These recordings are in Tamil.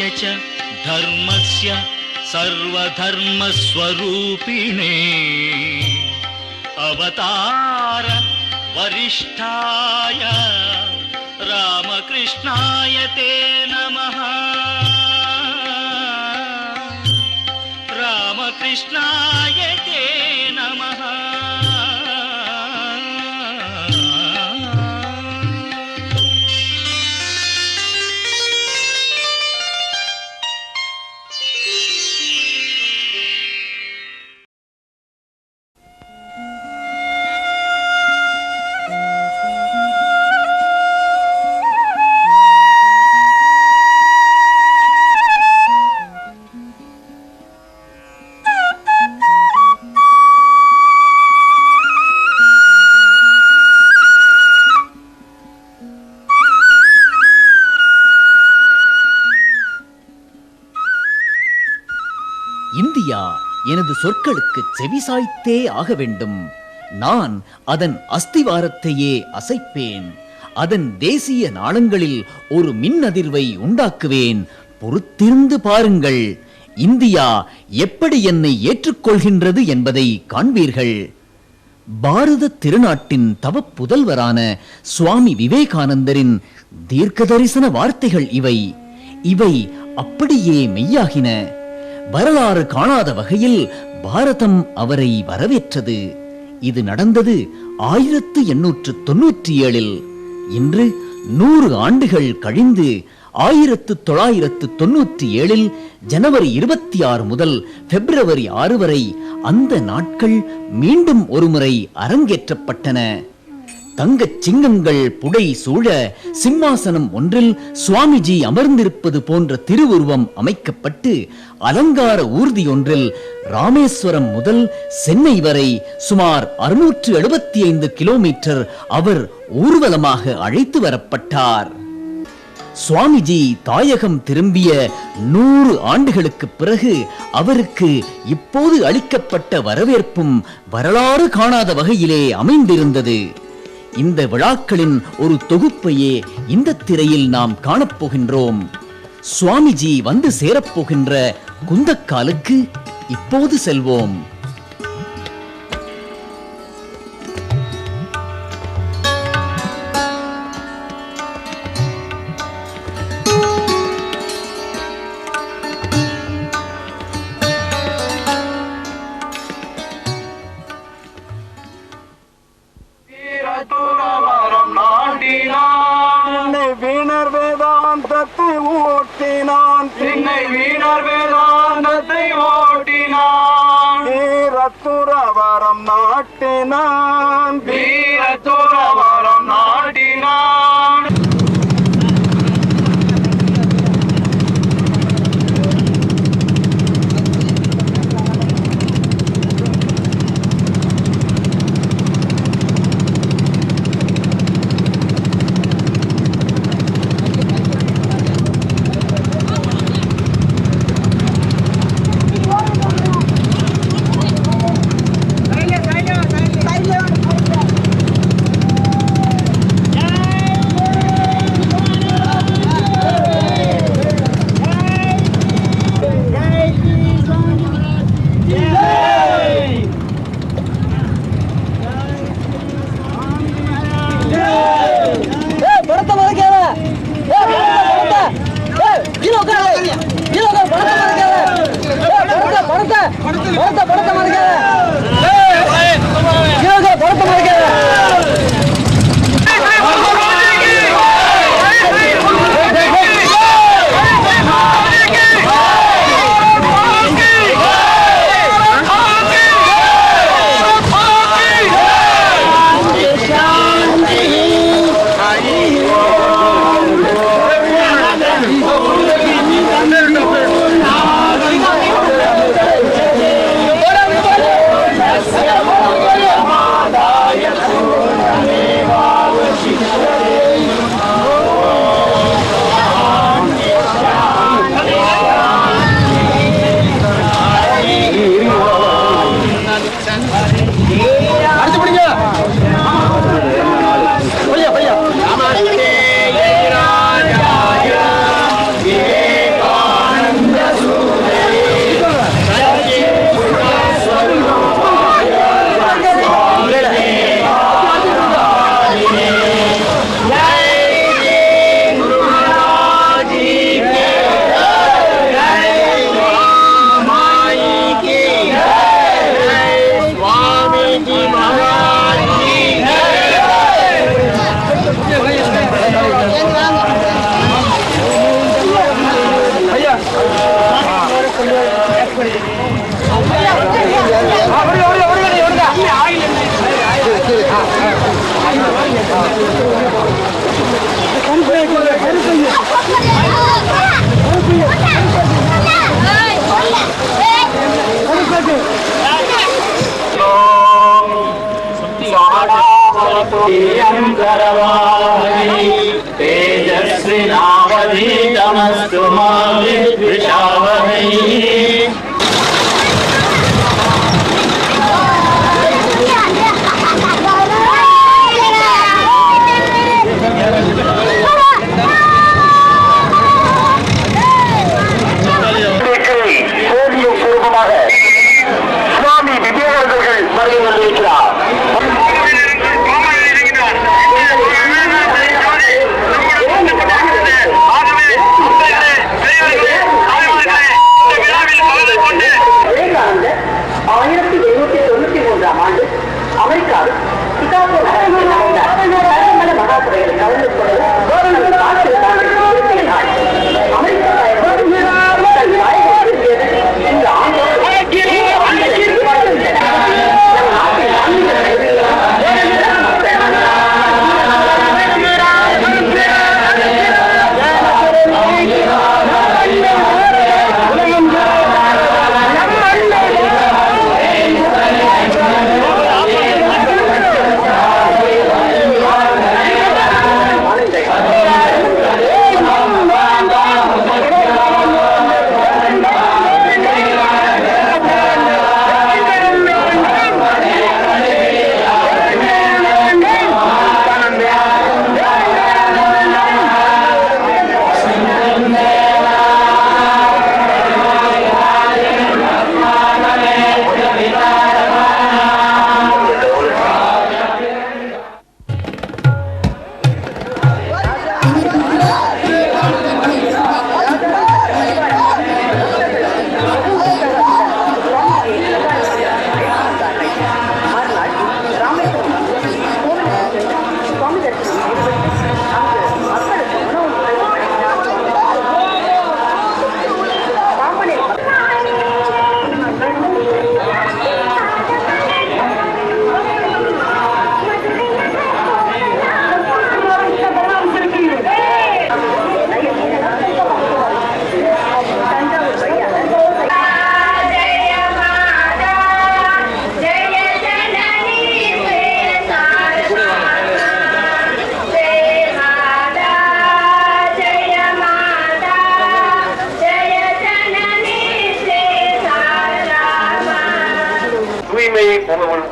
च धर्मस्य सर्वधर्मस्वरूपिणे अवतार वरिष्ठाय रामकृष्णाय ते नमः। रामकृष्णाय ते नमः। இந்தியா எனது சொற்களுக்கு செவிசாய்த்தே ஆக வேண்டும். நான் அதன் அஸ்திவாரத்தையே அசைப்பேன். அதன் தேசிய நாளங்களில் ஒரு மின் அதிர்வை உண்டாக்குவேன். பொறுத்திருந்து பாருங்கள். இந்தியா எப்படி என்னை ஏற்றுக்கொள்கின்றது என்பதை காண்பீர்கள். பாரத திருநாட்டின் தவ புதல்வரான சுவாமி விவேகானந்தரின் தீர்க்க தரிசன வார்த்தைகள் இவை. இவை அப்படியே மெய்யாகின. வரலாறு காணாத வகையில் பாரதம் அவரை வரவேற்றது. இது நடந்தது 1897. இன்று 100 ஆண்டுகள் கழிந்து 1997 ஜனவரி 26 முதல் பிப்ரவரி 6 வரை அந்த நாட்கள் மீண்டும் ஒருமுறை அரங்கேற்றப்பட்டன. தங்கச் சிங்கங்கள் புடை சூழ சிம்மாசனம் ஒன்றில் சுவாமிஜி அமர்ந்திருப்பது போன்ற திருவுருவம் அமைக்கப்பட்டு அலங்கார ஊர்தி ஒன்றில் ராமேஸ்வரம் முதல் சென்னை வரை சுமார் 675 கிலோமீட்டர் அவர் ஊர்வலமாக அழைத்து வரப்பட்டார். சுவாமிஜி தாயகம் திரும்பிய 100 ஆண்டுகளுக்கு பிறகு அவருக்கு இப்போது அளிக்கப்பட்ட வரவேற்பும் வரலாறு காணாத வகையிலே அமைந்திருந்தது. இந்த விழாக்களின் ஒரு தொகுப்பையே இந்த திரையில் நாம் காணப்போகின்றோம். சுவாமிஜி வந்து சேரப்போகின்ற குந்தக்காலுக்கு இப்போது செல்வோம். வீரத்துறவரம் நாட்டினான் வீரத்துறவரம் நாட்டினான். तेजस्वी नावधीतमस्तु मा विद्विषावहै। சுவாமி விவேகானந்தர்கள் மறைந்து வந்திருக்கிறார். அமெரிக்காவில் சிகாகோ நகரில் மகாசபையில் கலந்து கொண்டு அமெரிக்கா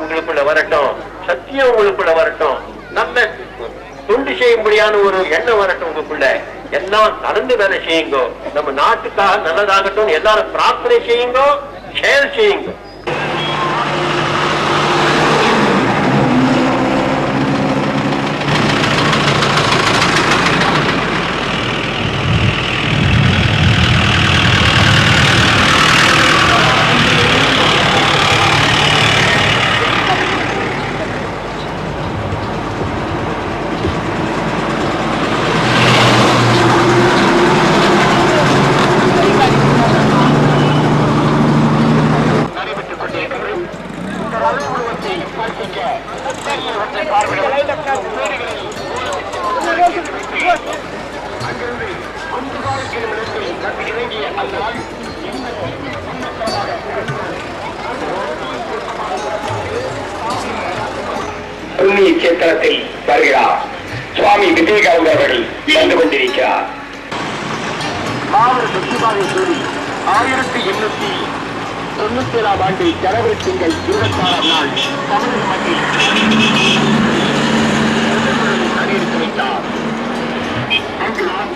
உங்களுக்குள்ள வரட்டும், சத்தியம் உங்களுக்குள்ள வரட்டும், நம்ம தொண்டு செய்யும்படியான ஒரு எண்ணம் வரட்டும் உங்களுக்குள்ள. எல்லாம் கலந்து வேலை செய்யுங்கோ. நம்ம நாட்டுக்காக நல்லதாகட்டும். எல்லாரும் பிரார்த்தனை செய்யுங்கோ, செயல் செய்யுங்கோ. சேத்திரத்தில் வருகிறார். சுவாமி விவேகானந்தர் அவர்கள் வந்து கொண்டிருக்கிறார். மாவட்ட சுற்றுலாவை கூறி 1897 ஆண்டு ஜனவரி திங்கள் 26ஆம் நாள் தமிழக மண்ணில் அணிவித்து வைத்தார். அங்குதான்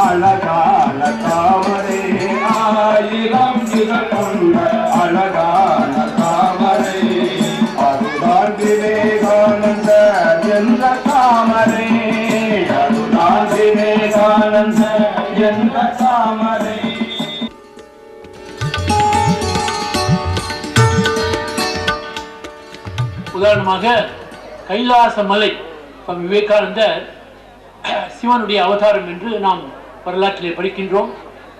அழகான தாமரை ஆயிரம் கொண்ட அழகான தாமரை அதுதான் விவேகானந்தர் என்ற தாமரை அதுதான் விவேகானந்தர் என்ற தாமரை. உதாரணமாக கைலாச மலை விவேகானந்தர் சிவனுடைய அவதாரம் என்று நாம் வரலாற்றிலே படிக்கின்றோம்.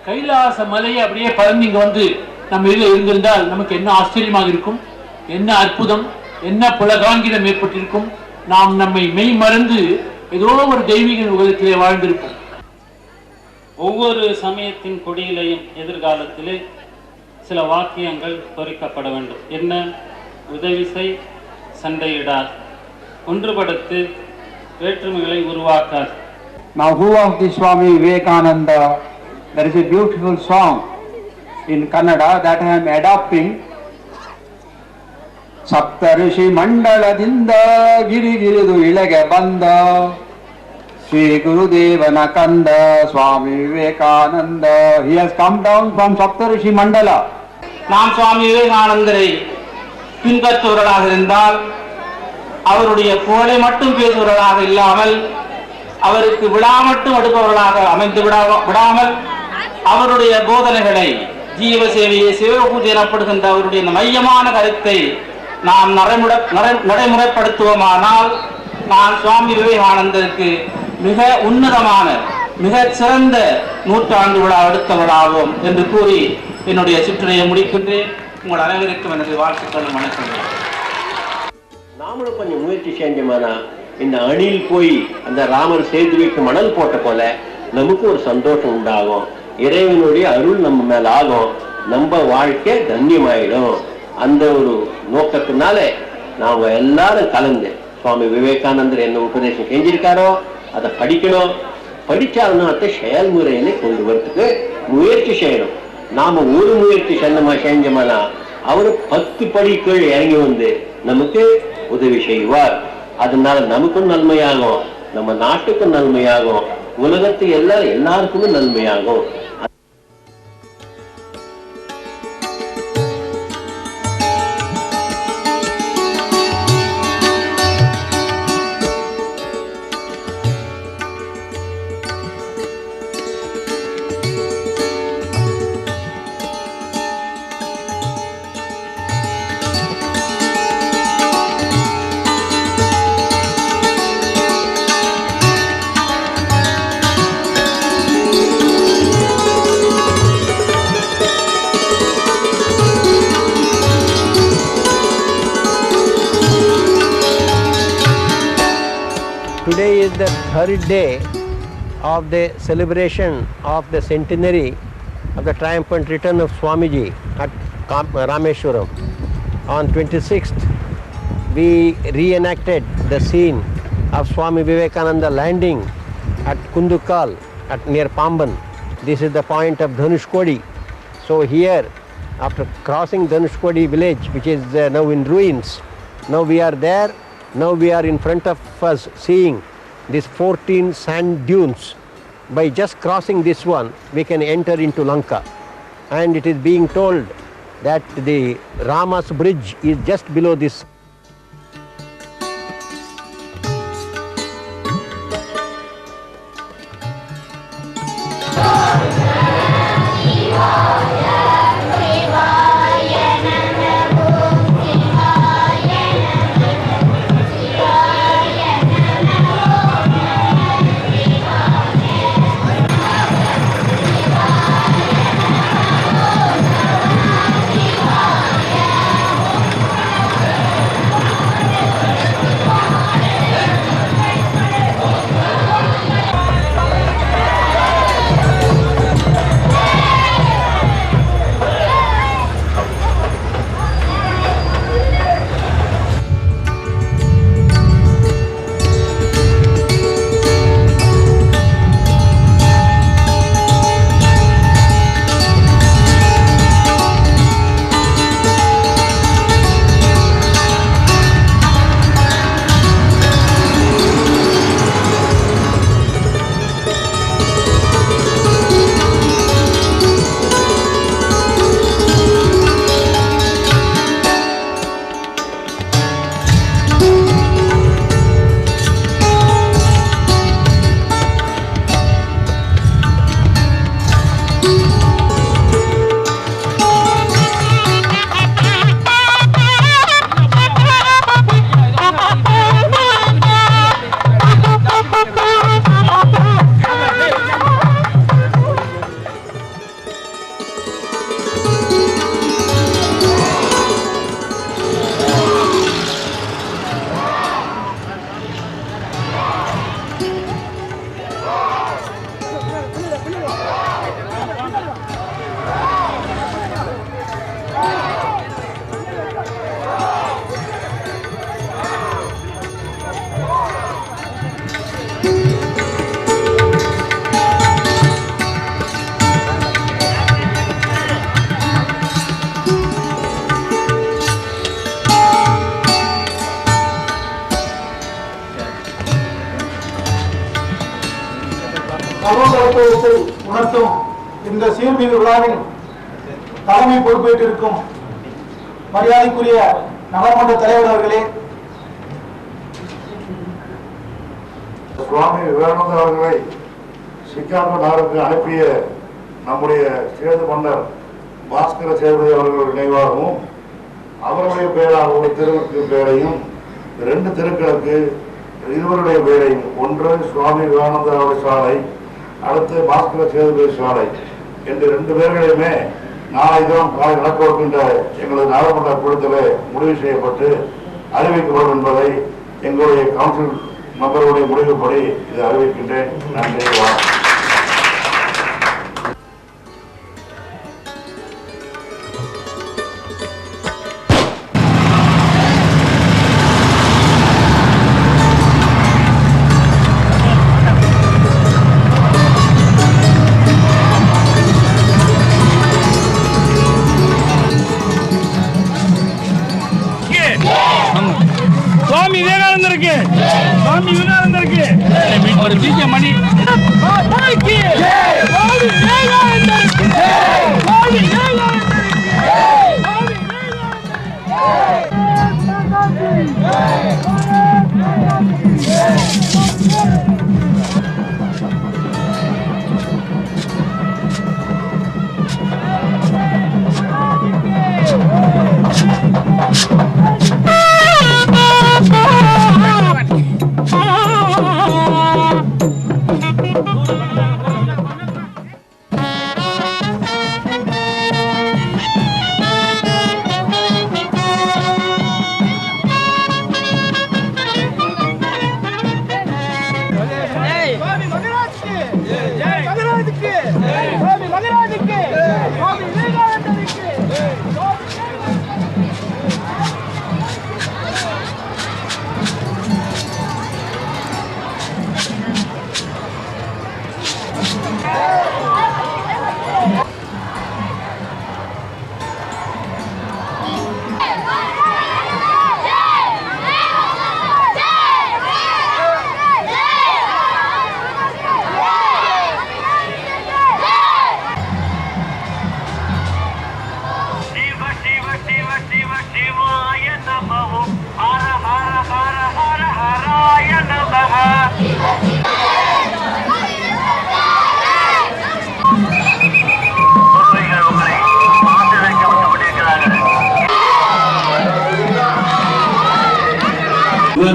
கைலாச மலையை அப்படியே பறந்து இங்க வந்து நம்ம இதில் இருந்திருந்தால் நமக்கு என்ன ஆச்சரியமாக இருக்கும், என்ன அற்புதம், என்ன புலகாங்கிதம் ஏற்பட்டிருக்கும். நாம் நம்மை மெய் மறந்து ஏதோ ஒரு தெய்வீக உலகத்திலே வாழ்ந்திருப்போம். ஒவ்வொரு சமயத்தின் கொடியிலையும் எதிர்காலத்திலே சில வாக்கியங்கள் பொறிக்கப்பட வேண்டும். என்ன? உதவி செய், சண்டையிடார், ஒன்றுபடுத்து, வேற்றுமைகளை உருவாக்கார். Now who of the Swami Vivekananda? There is a beautiful song in Kannada that I am adopting. Saptarishi Mandaladinda Girigiridu Ilage Banda Sri Gurudevana Kanda Swami Vivekananda. He has come down from Saptarishi Mandala. நாம் சுவாமி விவேகானந்தரை பின்பற்றுவர்களாக இருந்தால் அவருடைய புகழை மட்டும் பேசுபவர்களாக இல்லாமல் அவருக்கு விழா மட்டும் எடுப்பவர்களாக அமைந்து விடாமல் அவருடைய போதனைகளை ஜீவ சேவையை சிவபூஜை எனப்படுகின்ற அவருடைய மையமான கருத்தை நாம் நடைமுறைப்படுத்துவோமானால் நான் சுவாமி விவேகானந்தருக்கு மிக உன்னதமான மிக சிறந்த நூற்றாண்டு விழா எடுத்தவராகும் என்று கூறி என்னுடைய சிற்றுரையை முடிக்கின்றேன். உங்கள் அனைவருக்கும் எனது வாழ்த்துக்களும் வணக்கங்கள். நாமளும் கொஞ்சம் முயற்சி செஞ்சோம்னா இந்த அணில் போய் அந்த ராமர் செய்து வைக்கும் மணல் போட்ட போல நமக்கு ஒரு சந்தோஷம் உண்டாகும். இறைவனுடைய அருள் நம்ம மேல ஆகும், நம்ம வாழ்க்கை தன்யமாயிடும். அந்த ஒரு நோக்கத்தினால நாம எல்லாரும் கலந்து சுவாமி விவேகானந்தர் என்ன உபதேசம் செஞ்சிருக்காரோ அதை படிக்கணும். படிச்சாலும் அதை செயல்முறையில கொண்டு வரதுக்கு முயற்சி செய்யணும். நாம ஒரு முயற்சி செஞ்சோம்னா அவரு 10 படிக்குள் இறங்கி வந்து நமக்கு உதவி செய்வார். அதனால நமக்கும் நன்மையாகும், நம்ம நாட்டுக்கும் நன்மையாகும், உலகத்து எல்லாருக்குமே நன்மையாகும். Today is the third day of the celebration of the centenary of the triumphant return of Swamiji at Rameshwaram. On 26th, we reenacted the scene of Swami Vivekananda landing at Kundukal near Pamban. This is the point of Dhanushkodi. So here, after crossing Dhanushkodi village, which is now in ruins, now we are there. Now we are in front of us seeing these 14 sand dunes. By just crossing this one, we can enter into Lanka. And it is being told that the Rama's bridge is just below this. சர்வதத்துவத்தை உணர்த்தும் இந்த சீர்மிகு விழாவின் தலைமை பொறுப்பேற்றிருக்கும் மரியாதைக்குரிய நகர்மன்ற தலைவர் அவர்களே, சுவாமி விவேகானந்தா அவர்களை சிகாகோ நகருக்கு அனுப்பிய நம்முடைய சேது மன்னர் பாஸ்கர சேதுபதி அவர்கள் நினைவாகவும் அவருடைய பெயராகவும் தெருவுக்கு பெயரையும் 2 தெருக்களுக்கு இருவருடைய பெயரையும், ஒன்று சுவாமி விவேகானந்தா சாலை, அடுத்து பாஸ்கர சேதுபதி சாலை என்று 2 பேர்களையுமே நாளை தினம் காலை நடக்கவிருக்கின்ற எங்களது நாடாளுமன்ற கூட்டத்தில் முடிவு செய்யப்பட்டு அறிவிக்கப்படும் என்பதை எங்களுடைய கவுன்சில் மெம்பருடைய முடிவுப்படி இதை அறிவிக்கின்றேன். நன்றி. சுவாமி விவேகானந்தருக்கு ஒரு DJ மணி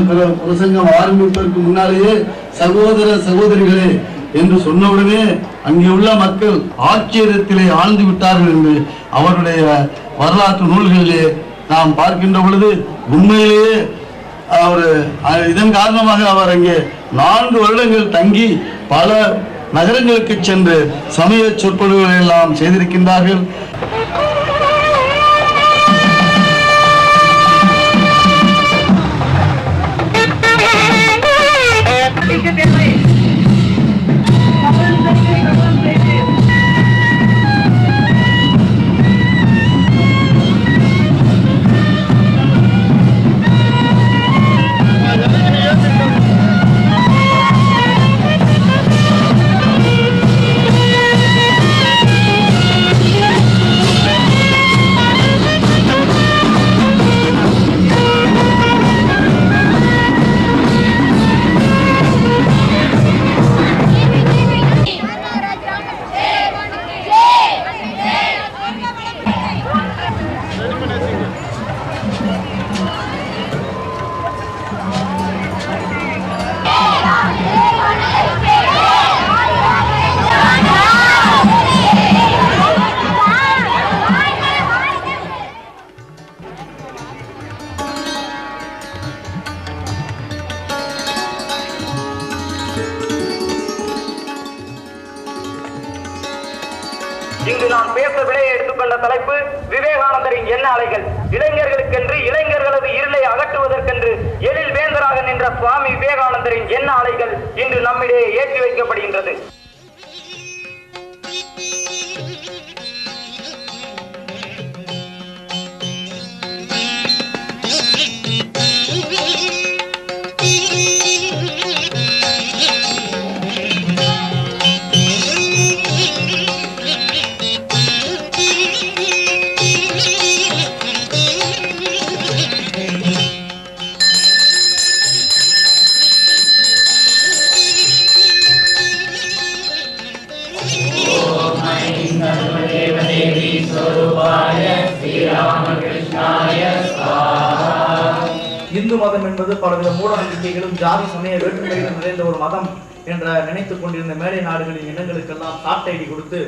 பிரசங்கம் ஆரம்பிப்பதற்கு முன்னாலேயே சகோதர சகோதரிகளே என்று சொன்னவுடனே அங்கே உள்ள மக்கள் ஆச்சரியத்திலே ஆழ்ந்து விட்டார்கள் என்று அவருடைய வரலாற்று நூல்களிலே நாம் பார்க்கின்ற பொழுது உண்மையிலேயே இதன் காரணமாக அவர் அங்கே 4 வருடங்கள் தங்கி பல நகரங்களுக்கு சென்று சமய சொற்பொழிவுகளை எல்லாம் செய்திருக்கின்றார்கள். இங்கு நான் பேச விலையை எடுத்துக்கொண்ட தலைப்பு விவேகானந்தரின் எண்ண அலைகள். இளைஞர்களுக்கென்று, இளைஞர்களது இருளை அகற்றுவதற்கென்று எழில் வேந்தராக நின்ற சுவாமி விவேகானந்தரின் எண்ண அலைகள் இன்று நம்மிடையே ஏற்றி வைக்கப்படுகின்றது. இந்து மதம் என்பது பலவித மூட நம்பிக்கைகளும் ஜாதி சமய வேற்றுமைகளும் நிறைந்த ஒரு மதம் என்ற நினைத்துக் கொண்டிருந்த மேலை நாடுகளின் எண்ணங்களுக்கெல்லாம் சாட்டையடி கொடுத்து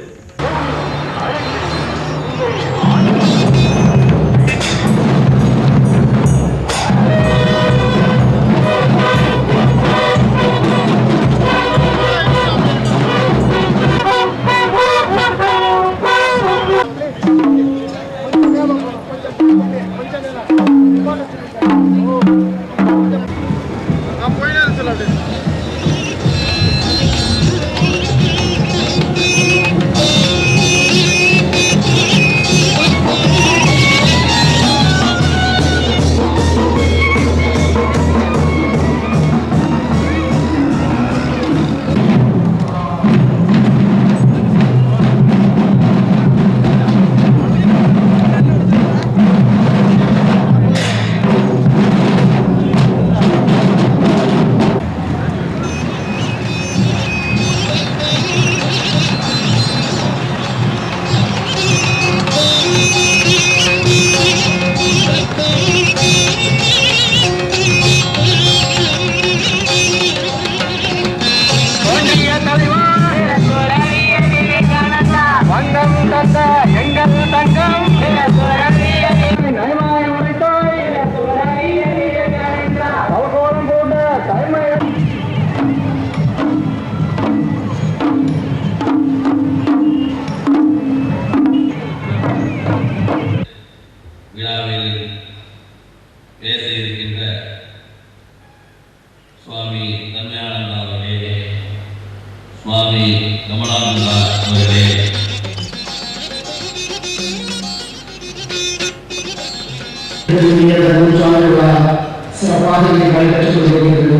சிறப்பாக நடைபெற்றுக் கொண்டிருக்கிறது.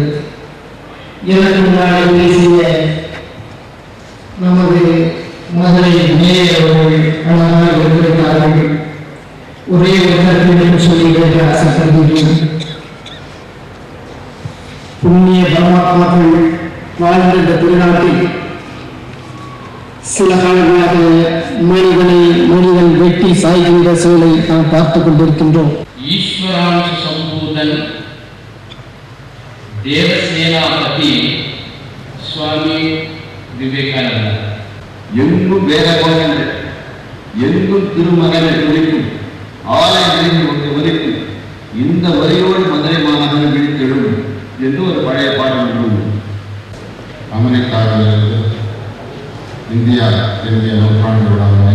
இதற்கு முன்னாடி பேசிய நமது மதுரை மேயர் அவர்கள் அழகாக எடுத்திருக்கிறார்கள். ஒரே ஒரு கருத்து சொல்லி கேட்க ஆசைப்படுகின்றேன். புண்ணிய பரமாத்மாக்கள் வாழ்ந்த இந்த திருநாட்டில் சில காலங்களாக மனிதன் வெட்டி சாய்கின்ற செயலை நாம் பார்த்துக் கொண்டிருக்கின்றோம். ஈஸ்வரான் சம்பூதன் தேவசேனாபதி சுவாமி விவேகானந்தர். எங்கும் வேதங்கள், எங்கும் திருமகனை குறிக்கும் ஆலயங்களில் ஒன்று வரைக்கு இந்த வரியோடு மதுரை மாநகரம் விழித்தெழும் என்று ஒரு பழைய பாடல் உண்டு. அமெரிக்காவிலிருந்து இந்தியா திரும்பிய நூற்றாண்டு விழாவினை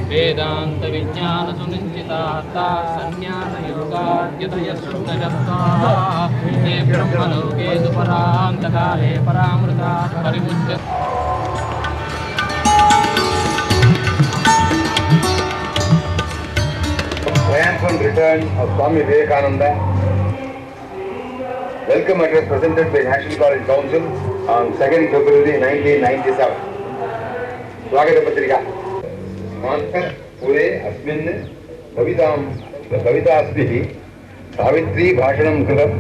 वेदांत विज्ञान सुनिश्चितार्था संन्यास योगाद्यतय शुद्धजत्वा ते ब्रह्मलोके दुपरान्तकाले परामृता परिमुच्य Triumphant return of Swami Vivekananda. Welcome address presented by National College Council on 2nd February 1997. स्वागत पत्रिका पुरे अस्मिन् कवितास्मिः सावित्री भाषणं कृतं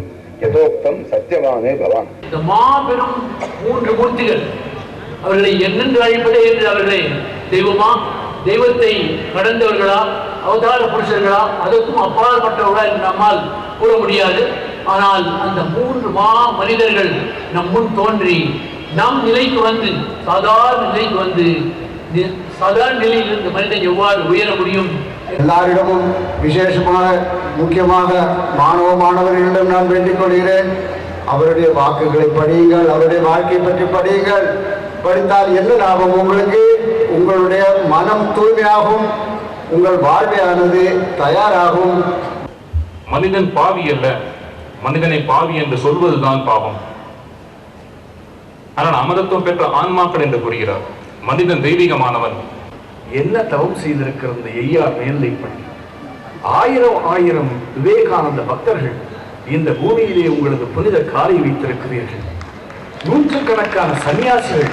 यथोक्तं सत्यवाने भवान्. இந்த மாபெரும் மூன்று மூர்த்திகள் அவர்களை என்னென்று அழைப்பதே என்று அவர்களை தெய்வமா, தெய்வத்தை கடந்தவர்களா, அவதார புருஷர்களா, அதற்கும் அப்பாற்பட்டவர்களா என்று நம்மால் கூற முடியாது. ஆனால் அந்த மூன்று மனிதர்கள் நம் முன் தோன்றி நம் நிலைக்கு வந்து, சாதாரண நிலைக்கு வந்து, சாதாரண நிலையில் இருந்து மனிதன் எவ்வாறு உயர முடியும்? எல்லாரிடமும் விசேஷமாக முக்கியமாக மாணவர்களிடம் நான் வேண்டிக் கொள்கிறேன், அவருடைய வாக்குகளை படியுங்கள், அவருடைய வாழ்க்கை பற்றி படியுங்கள். படித்தால் என்ன லாபம் உங்களுக்கு? உங்களுடைய மனம் தூய்மையாகும், உங்கள் வாழ்க்கையானது தயாராகும். மனிதன் பாவி அல்ல, மனிதனை பாவி என்று சொல்வதுதான் பாவம். ஆனால் அமரத்துவம் பெற்ற ஆன்மாக்கள் என்று கூறுகிறார். மனிதன் தெய்வீகமானவன். என்ன தவம் செய்திருக்கிற இந்த ஐயார் மேல்நிலை பள்ளி, ஆயிரம் விவேகானந்த பக்தர்கள் இந்த பூமியிலே உங்களது புனித காலை வைத்திருக்கிறீர்கள். நூற்றுக்கணக்கான சன்னியாசிகள்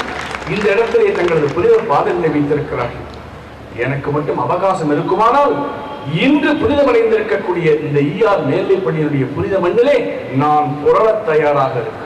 இந்த இடத்திலே தங்களது புனித பாதங்களை வைத்திருக்கிறார்கள். எனக்கு மட்டும் அவகாசம் இருக்குமானால் இன்று புனிதமடைந்திருக்கக்கூடிய இந்த ஐயார் மேல்நிலை பள்ளியினுடைய புனித மண்ணிலே நான் புரள தயாராக இருக்கிறேன்.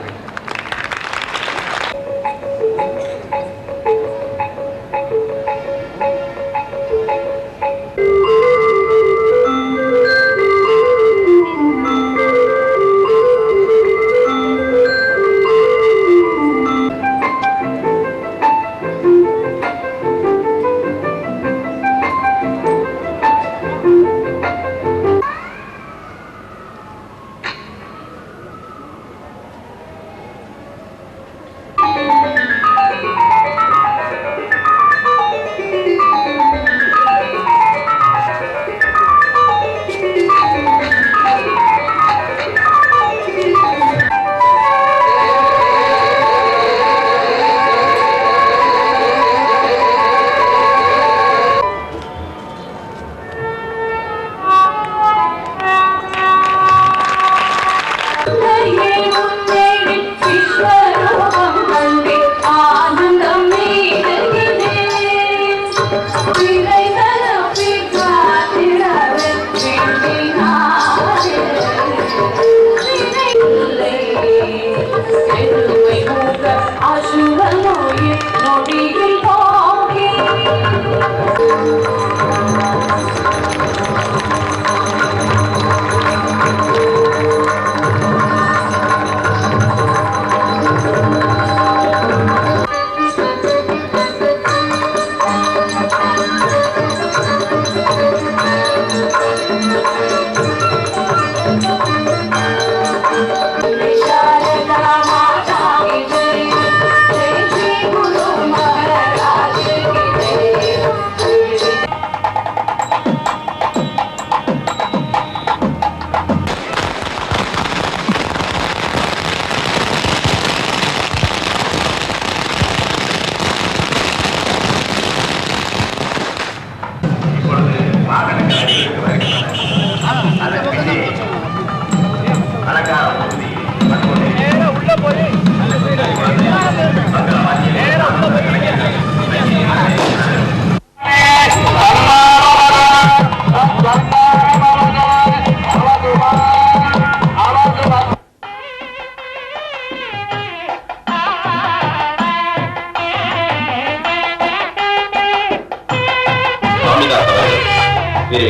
திரு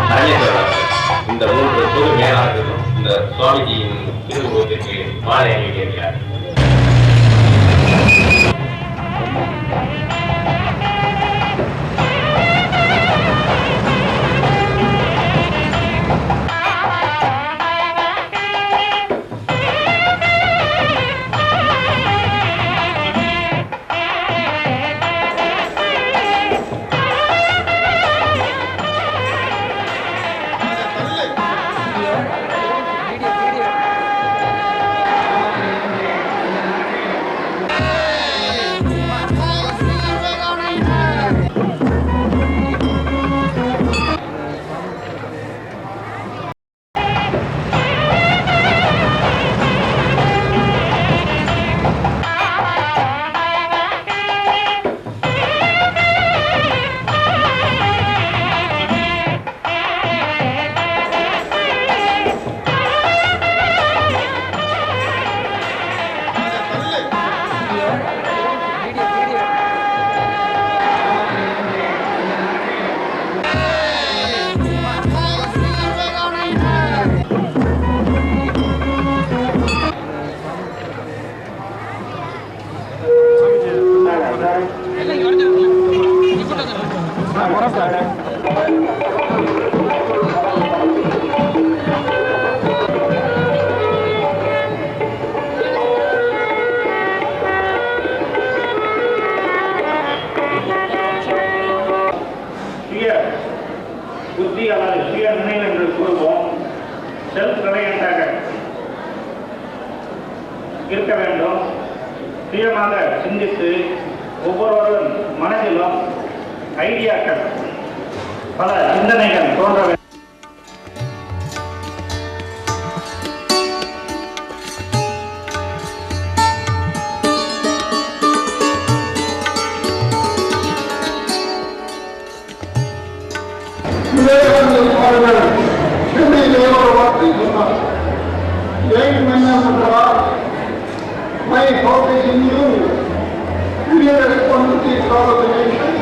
பரமேஸ்வரர் இந்த 3 பொது மேலாளர்களும் இந்த சுவாமிஜியின் திருவுருவத்திற்கு மாலை அணிவிக்கிறார். புத்தி அல்லது சுய நினைவு என்று கூறுவோம். செல்ஃப் ரிலையண்டாக இருக்க வேண்டும். சுயமாக சிந்தித்து ஒவ்வொருவரும் மனதிலும் ஐடியாக்கள் பல சிந்தனைகள் தோன்ற வேண்டும். My hope is in you. We are responsibility for the nation.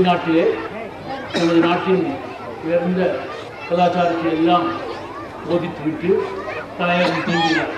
நாட்டிலே நமது நாட்டின் உயர்ந்த கலாச்சாரத்தை எல்லாம் போதித்துவிட்டு தலைவர்கள் திரும்பினார்.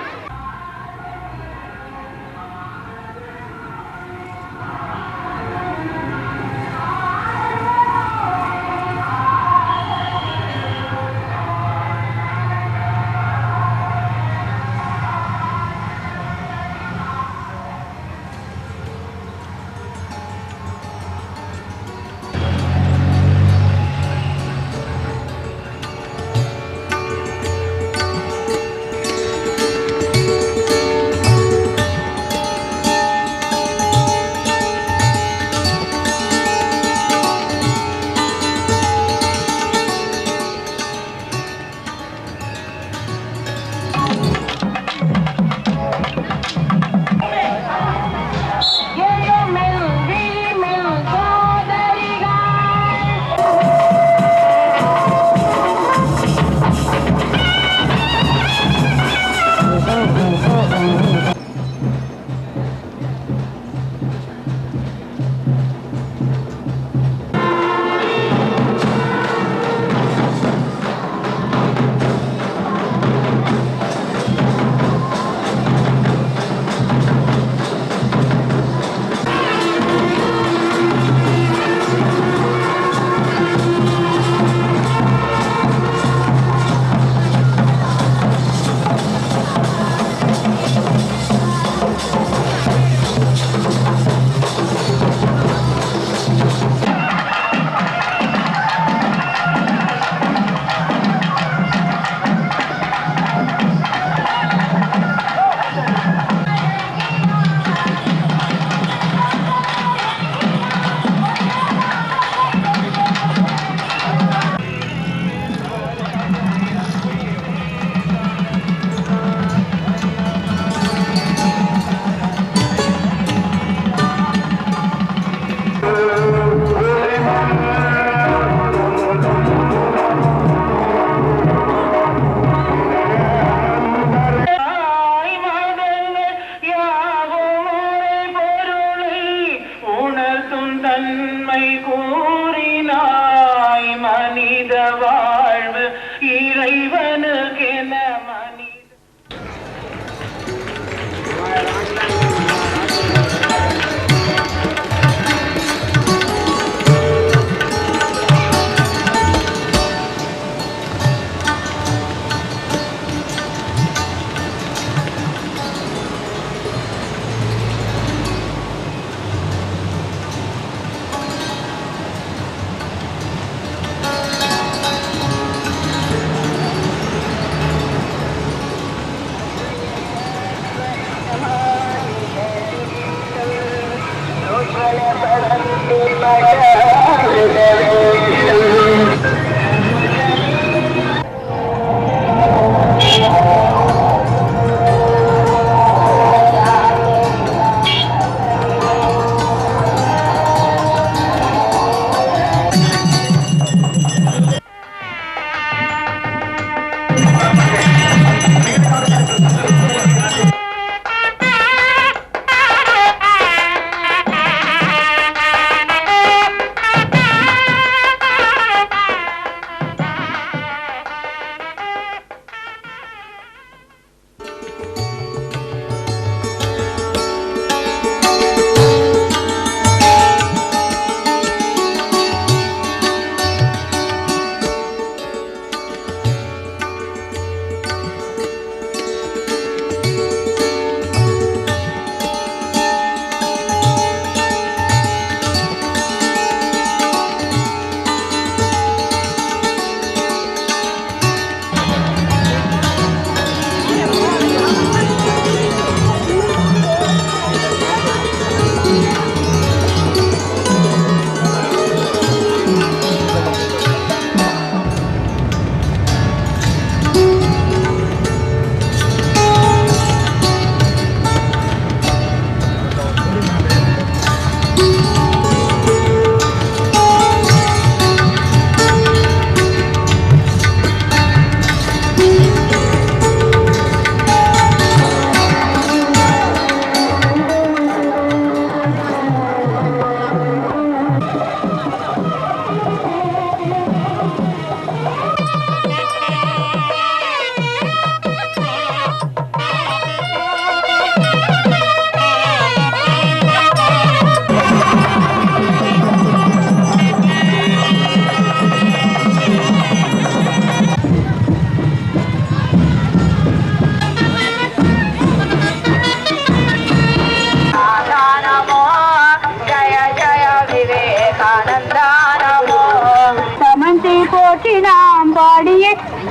நாம் பாடிய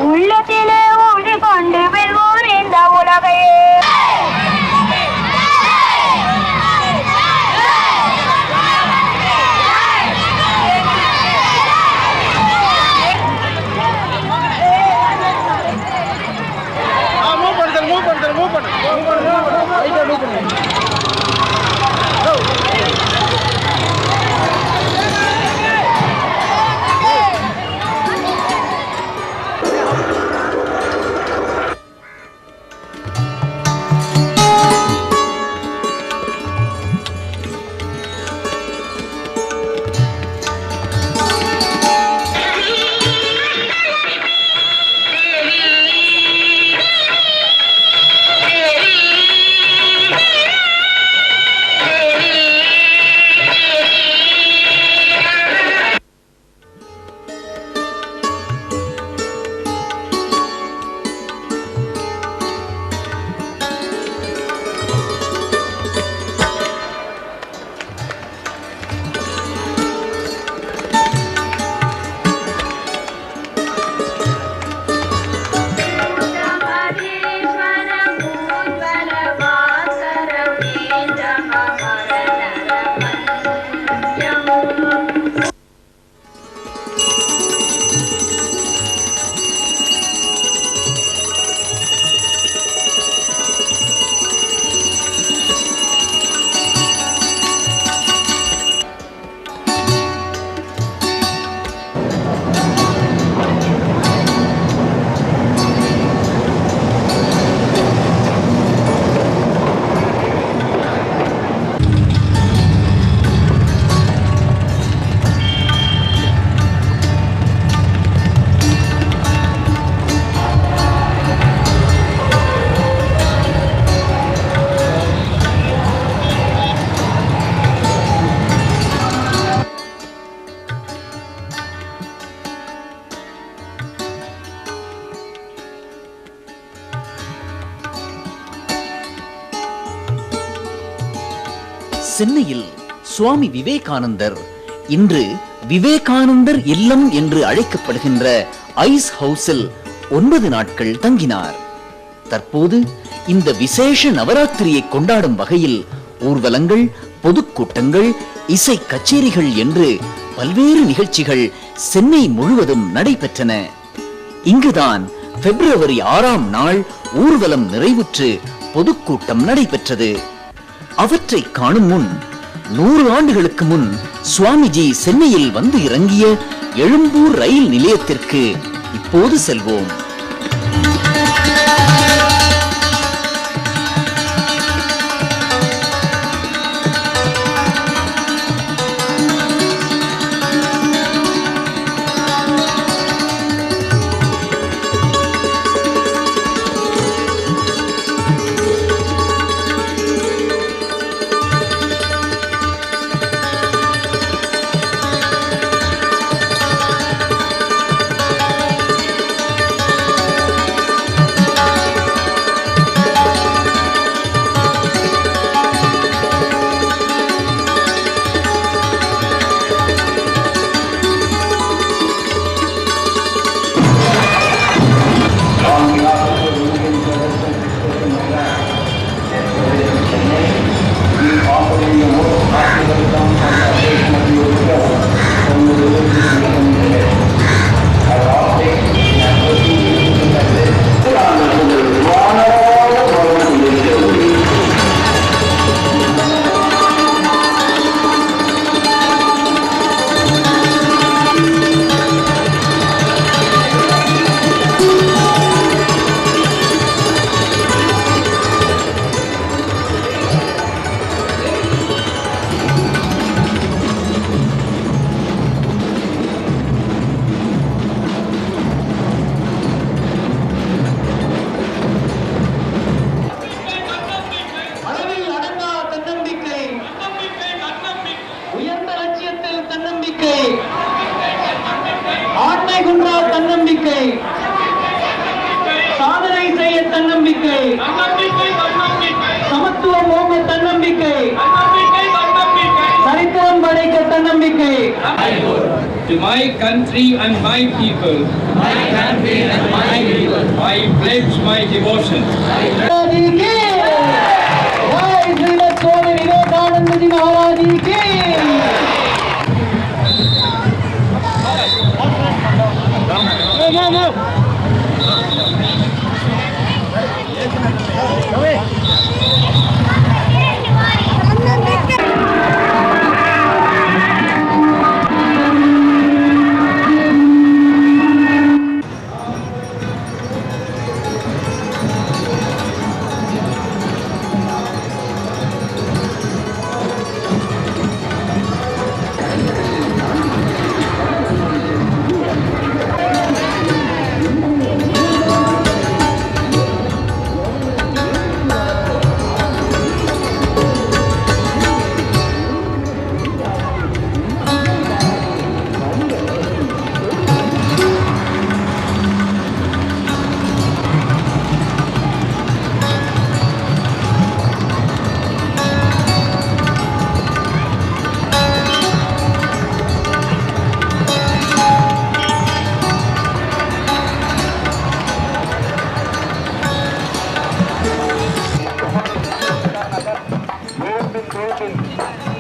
உள்ளத்திலே ஊழி கொண்டு வெல்வோர் இந்த உலகையே. சென்னையில் சுவாமி விவேகானந்தர் இன்று விவேகானந்தர் இல்லம் என்று அழைக்கப்படுகின்ற ஐஸ் ஹவுஸில் 9 நாட்கள் தங்கினார். தற்போது இந்த விசேஷ நவராத்திரியை கொண்டாடும் வகையில் ஊர்வலங்கள், பொதுக்கூட்டங்கள், இசை கச்சேரிகள் என்று பல்வேறு நிகழ்ச்சிகள் சென்னை முழுவதும் நடைபெற்றன. இங்குதான் பிப்ரவரி 6ஆம் நாள் ஊர்வலம் நிறைவுற்று பொதுக்கூட்டம் நடைபெற்றது. அவற்றை காணும் முன் 100 ஆண்டுகளுக்கு முன் சுவாமிஜி சென்னையில் வந்து இறங்கிய எழும்பூர் ரயில் நிலையத்திற்கு இப்போது செல்வோம். To my country and my people, I pledge my devotion.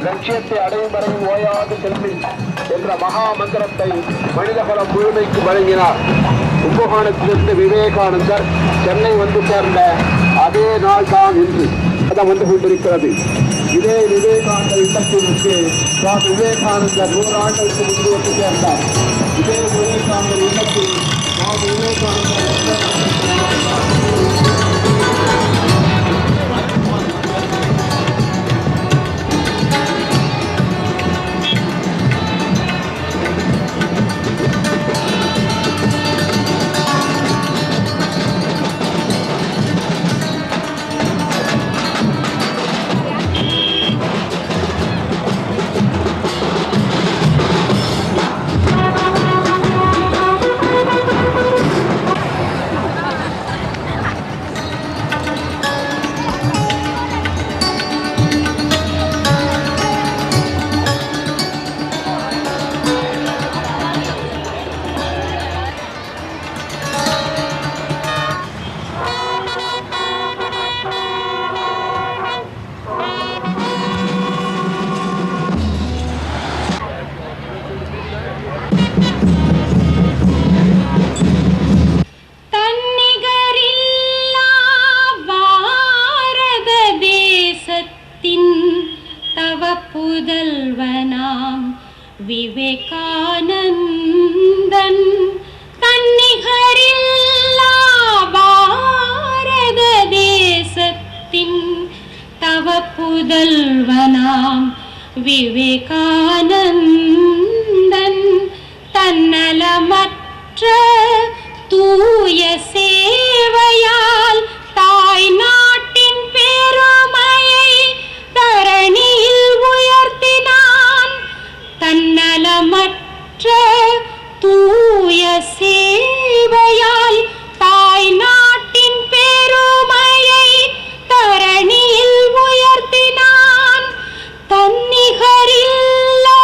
லட்சியத்தை அடையும் வரையும் ஓயாது செல்வி என்ற மகா மந்திரத்தை மனிதகுலம் முழுமைக்கு வழங்கினார். கும்பகோணத்திலிருந்து விவேகானந்தர் சென்னை வந்து சேர்ந்த அதே நாள் தான் இன்று வந்து கொண்டிருக்கிறது. இதே விவேகானந்தர் இல்லத்திற்கு சுவாமி விவேகானந்தர் 100 ஆண்டுகளுக்கு முன்பு வந்து சேர்ந்தார். இதே விவேகானந்தர் இல்லத்தில் சுவாமி விவேகானந்தர் விவேகானந்தன் தன்னிகரில்லா பாரத தேசத்தின் தவ புதல்வனாம் விவேகானந்தன் தன்னலமற்ற தூய சேவையால் தாய் நாட்டின் பெருமையை தரணியில் உயர்த்தினான். தன்னலமற்ற தூய சேவையால் தாய் நாட்டின் பெருமையை தரணியில் உயர்த்தினான். தன்னிகரில்லா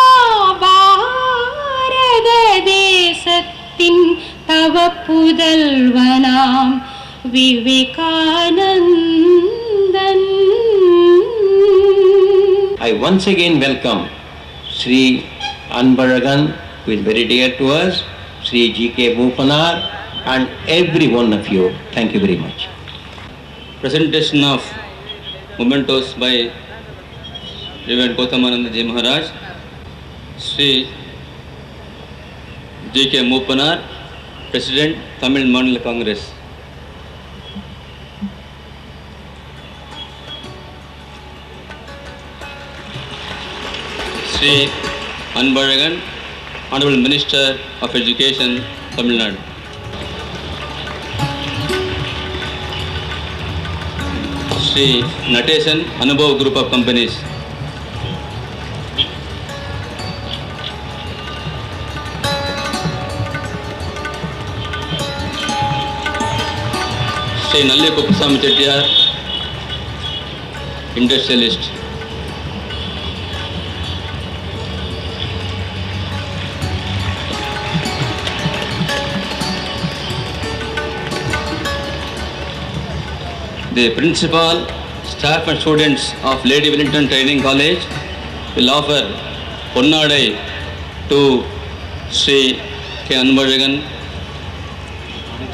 பாரத தேசத்தின் தவ புதல்வனாம் Vivekanandan. I once again welcome Sri Anbaragan, who is very dear to us, Sri G.K. Bhupanar, and every one of you. Thank you very much. Presentation of mementos by Reverend Gautamananda Ji Maharaj, Sri G.K. Bhupanar, President, Tamil Mandal Congress. Sri Anbaragan, Honorable Minister of Education, Tamil Nadu. Sri Natesan, Anubhav Group of Companies. Sri Nalli Kuppasamy Chettiar, Industrialist. The principal, staff and students of Lady Wellington Training College will offer Ponnadai to Sri K. Anbaragan,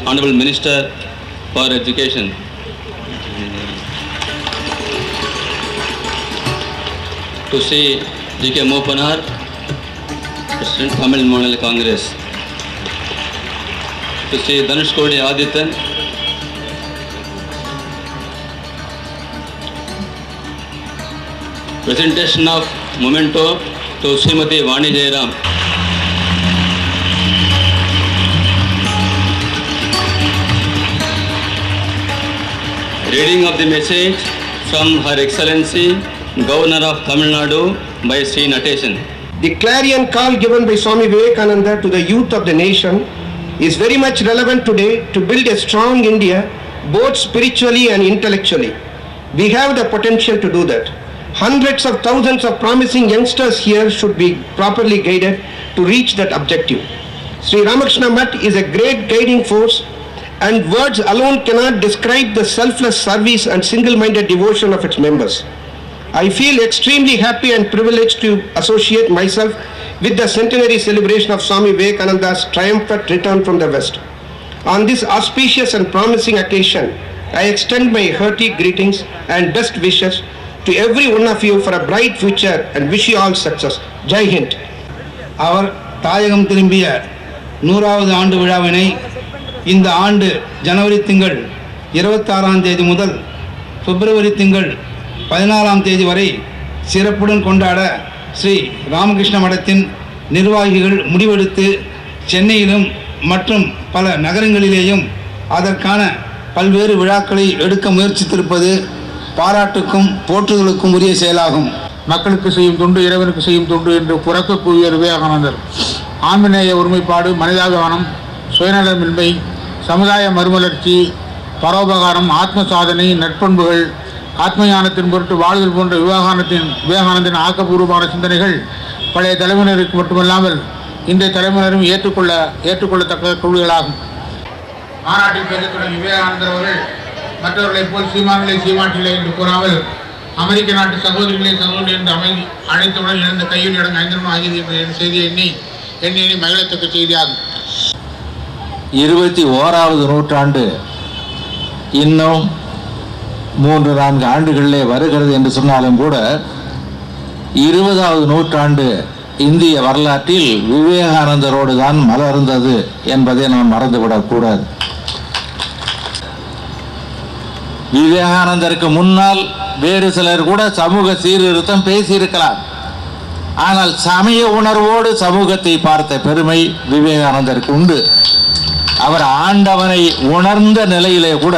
Honorable Minister for Education. To Sri G.K. Bhupanar, President Tamil Mandal Congress. To Sri Dhanushkodi Adityan, presentation of memento to Srimati Vani Jairam. Reading of the message from Her Excellency Governor of Tamil Nadu by Sri Natesan. The clarion call given by Swami Vivekananda to the youth of the nation is very much relevant today to build a strong India, both spiritually and intellectually. We have the potential to do that. Hundreds of thousands of promising youngsters here should be properly guided to reach that objective. Sri Ramakrishna Math is a great guiding force, and words alone cannot describe the selfless service and single-minded devotion of its members. I feel extremely happy and privileged to associate myself with the centenary celebration of Swami Vivekananda's triumphant return from the West. On this auspicious and promising occasion, I extend my hearty greetings and best wishes to every one of you for a bright future and wish you all success. Jai Hind. அவர் தாயகம் திரும்பிய 100வது ஆண்டு விழாவினை இந்த ஆண்டு ஜனவரி திங்கள் 26ஆம் தேதி முதல் பிப்ரவரி திங்கள் 14ஆம் தேதி வரை சிறப்புடன் கொண்டாட ஸ்ரீ ராமகிருஷ்ண மடத்தின் நிர்வாகிகள் முடிவெடுத்து சென்னையிலும் மற்றும் பல நகரங்களிலேயும் அதற்கான பல்வேறு விழாக்களை எடுக்க முயற்சித்திருப்பது பாராட்டுக்கும் போற்றுதலுக்கும் உரிய செயலாகும். மக்களுக்கு செய்யும் தொண்டு இறைவனுக்கு செய்யும் தொண்டு என்று புறக்கக்கூடிய விவேகானந்தர் ஆன்மநேய ஒருமைப்பாடு, மனிதாபிமானம், சுயநலமின்மை, சமுதாய மறுமலர்ச்சி, பரோபகாரம், ஆத்ம சாதனை, நற்பண்புகள், ஆத்மஞானத்தின் பொருட்டு வாழ்தல் போன்ற விவேகானந்தின் ஆக்கப்பூர்வமான சிந்தனைகள் பழைய தலைமுறையினருக்கு மட்டுமல்லாமல் இன்றைய தலைமுறையினரும் ஏற்றுக்கொள்ளத்தக்க கொள்கைகளாகும். மாநாட்டில் பேசத் தொடங்கிய விவேகானந்தர் அவர்கள் மற்றவர்களைப் போல் சீமான்களை சீமாட்டில்லை என்று கூறாமல் அமெரிக்க நாட்டு சகோதரிகளை சகோதரி என்று அழைத்தவுடன் இழந்த கையில் இடங்கு 5 நிமிடம் ஆகியது என்ற செய்தியை எண்ணி மகிழத்தக்க செய்தியாகும். 21வது நூற்றாண்டு இன்னும் 3-4 ஆண்டுகளிலே வருகிறது என்று சொன்னாலும் கூட 20வது நூற்றாண்டு இந்திய வரலாற்றில் விவேகானந்தரோடு தான் மலர்ந்தது என்பதை நாம் மறந்துவிடக்கூடாது. விவேகானந்தருக்கு முன்னால் வேறு சிலர் கூட சமூக சீர்திருத்தம் பேசியிருக்கலாம். ஆனால் சமய உணர்வோடு சமூகத்தை பார்த்த பெருமை விவேகானந்தருக்கு உண்டு. அவர் ஆண்டவனை உணர்ந்த நிலையிலே கூட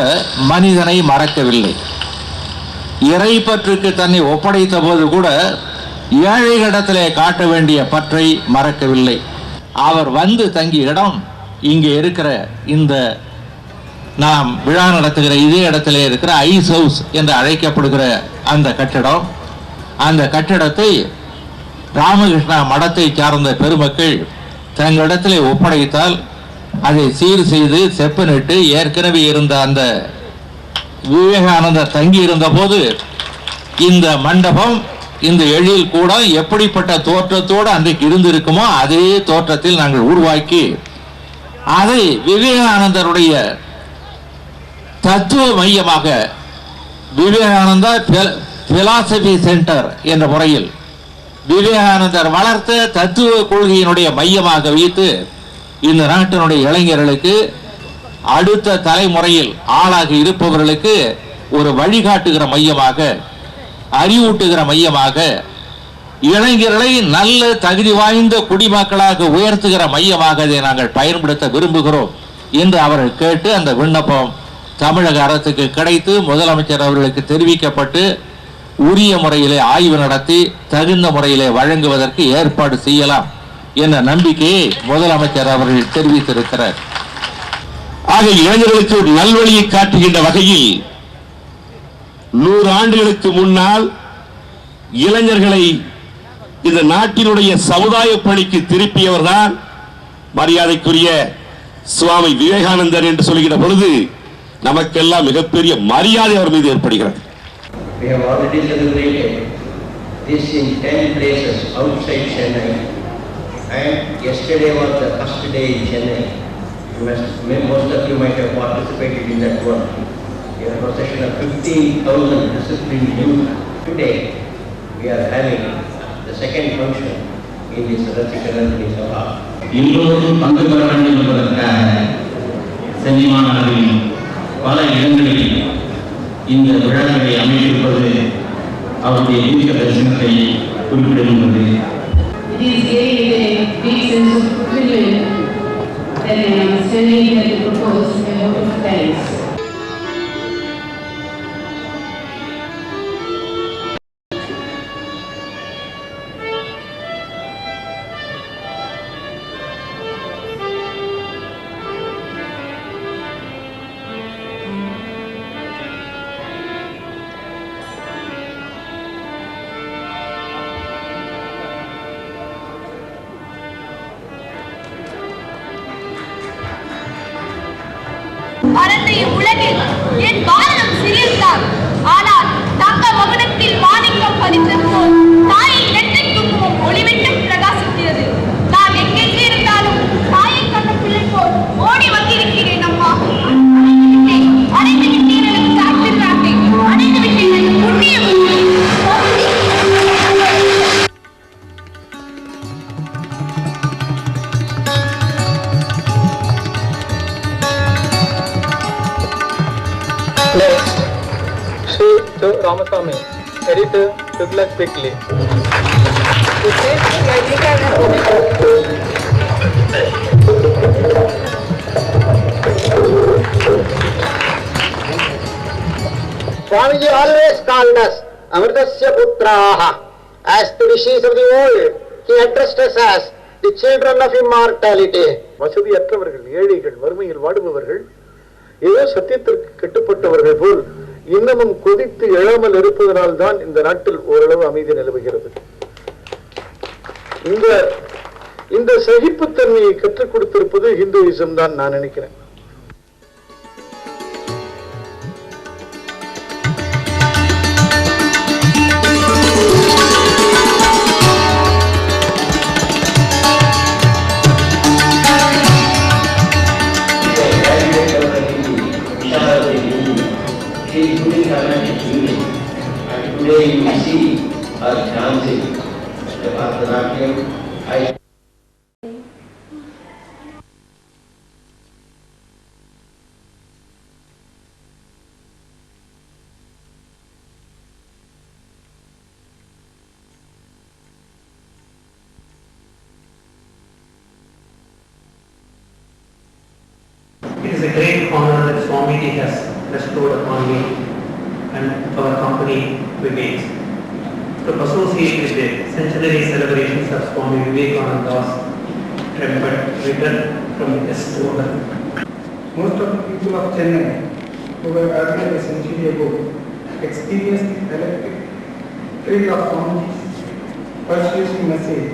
மனிதனை மறக்கவில்லை. இறை பற்றுக்கு தன்னை ஒப்படைத்த போது கூட ஏழைகளிடத்திலே காட்ட வேண்டிய பற்றை மறக்கவில்லை. அவர் வந்து தங்கிய இடம் இங்கே இருக்கிற இந்த நாம் விழா நடத்துகிற இதே இடத்திலே இருக்கிற ஐஸ் ஹவுஸ் என்று அழைக்கப்படுகிற அந்த கட்டிடம். அந்த கட்டிடத்தை ராமகிருஷ்ணா மடத்தை சார்ந்த பெருமக்கள் தங்களிடத்திலே ஒப்படைத்தால் அதை சீர் செய்து செப்பனிட்டு ஏற்கனவே இருந்த அந்த விவேகானந்தர் தங்கி இருந்த போது இந்த மண்டபம் இந்த எழில் கூட எப்படிப்பட்ட தோற்றத்தோடு அன்றைக்கு இருந்திருக்குமோ அதே தோற்றத்தில் நாங்கள் உருவாக்கி அதை விவேகானந்தருடைய தத்துவ மையமாக விவேகானந்தா பிலாசபி சென்டர் என்ற முறையில் விவேகானந்தர் வளர்த்த தத்துவ கொள்கையினுடைய மையமாக வைத்து இந்த நாட்டினுடைய இளைஞர்களுக்கு அடுத்த தலைமுறையில் ஆளாக இருப்பவர்களுக்கு ஒரு வழிகாட்டுகிற மையமாக, அறிவூட்டுகிற மையமாக, இளைஞர்களை நல்ல தகுதி வாய்ந்த குடிமக்களாக உயர்த்துகிற மையமாக இதை நாங்கள் பயன்படுத்த விரும்புகிறோம் என்று அவர்கள் கேட்டு அந்த விண்ணப்பம் தமிழக அரசுக்கு கிடைத்து முதலமைச்சர் அவர்களுக்கு தெரிவிக்கப்பட்டு உரிய முறையிலே ஆய்வு நடத்தி தகுந்த முறையிலே வழங்குவதற்கு ஏற்பாடு செய்யலாம் என்ற நம்பிக்கையை முதலமைச்சர் அவர்கள் தெரிவித்திருக்கிறார். ஆக இளைஞர்களுக்கு ஒரு நல்வழியை காட்டுகின்ற வகையில் 100 ஆண்டுகளுக்கு முன்னால் இளைஞர்களை இந்த நாட்டினுடைய சமுதாய பணிக்கு திருப்பியவர்தான் மரியாதைக்குரிய சுவாமி விவேகானந்தர் என்று சொல்கிற பொழுது நமக்கெல்லாம் மிகப்பெரிய மரியாதை அவர் மீது ஏற்படுகிறது. We have already celebrated this in 10 places outside Chennai, and yesterday was the first day in Chennai. Most of you might have participated in that one. We have a procession of 15,000 disciplined youth. Today we are having the second function in this Rathikarani Sabha. எல்லோரும் பங்கு பெற வேண்டும் என்பதற்காக சென்னிமாநகரில் பல இடங்களில் இந்த விழாக்களை அமைத்திருப்பது அவருடைய தீர்க்க தரிசனத்தை குறிப்பிடுகின்றது. It is giving a big sense of fulfillment that I am standing here to propose a vote of thanks. பரந்தைய உலகில் என் பாரதம் சிறியதுதான். ஆனால் தங்க மகுடத்தில் மாணிக்கம் பதித்தது போல் தாயின் நெற்றிக் குங்குமம் ஒளிவிட்டு பிரகாசிக்கிறது. நான் எங்கே இருந்தாலும் தாயை கண்ட பிள்ளை போல் ஓடி வந்திருக்கிறேன் அம்மா. அடைந்து விட்டேன் எனக்கு சாட்சி, அடைந்து விட்டேன் எனக்கு புண்ணியம். Next, Sri Ramasamy, editor, Douglas Bickley. Swamiji always called us Amritasya Putraha. As the rishis of the old, he addressed us as the children of immortality. வசதியற்றவர்கள், ஏழைகள், வறுமையில் வாடுபவர்கள், ஏதோ சத்தியத்திற்கு கட்டுப்பட்டவர்கள் போல் இன்னமும் கொதித்து எழாமல் இருப்பதனால் தான் இந்த நாட்டில் ஓரளவு அமைதி நிலவுகிறது. இந்த சகிப்புத்தன்மையை கற்றுக் கொடுத்திருப்பது ஹிந்துயிசம் தான் நான் நினைக்கிறேன். Today you see her dancing the Bharatanatyam is a great honor that Swamiji has bestowed upon me and our company Vivek to associate with the centenary celebrations of Swami Vivekananda's temple written from his order. Most of the people of Chennai who were earlier a century ago experienced the electric thrill of Swamiji's persuasive message.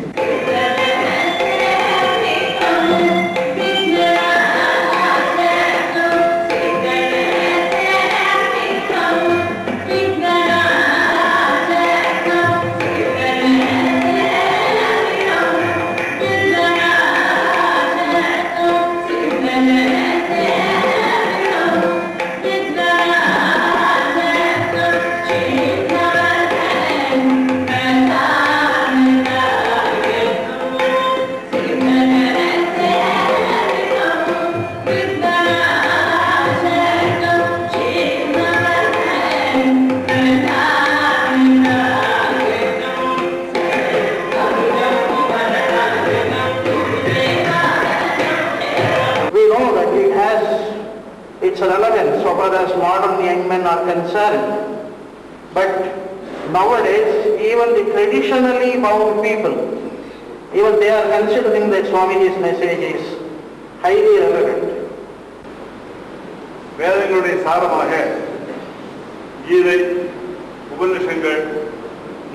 Its relevance so far as modern young men are concerned. But nowadays, even the traditionally bound people, even they are considering that Swamiji's message is highly relevant. வேதங்களுடைய சாரமாக கீதை உபநிஷங்கள்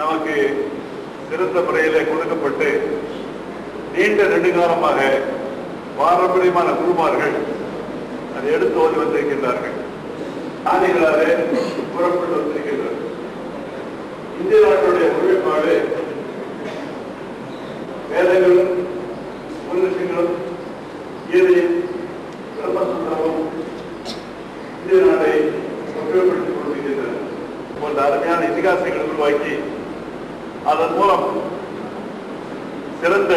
நமக்கு சிறந்த முறையிலே கொடுக்கப்பட்டு நீண்ட நெடுங்காலமாக பாரம்பரியமான குருமார்கள் அதை எடுத்து ஓடி வந்திருக்கின்றார்கள். ஆதிகளாலே புறப்பட்டு வந்திருக்கின்றார்கள். இந்திய நாட்டுடைய ஒருமைப்பாடு வேதங்களும் உபநிஷங்களும் கீதையும் பிரம்மசூத்திரமும் இந்திய நாட்டை ஒற்றுமைப்படுத்திக் கொண்டிருக்கின்றன. போன்ற அருமையான இதிகாசங்களை உருவாக்கி அதன் மூலம் சிறந்த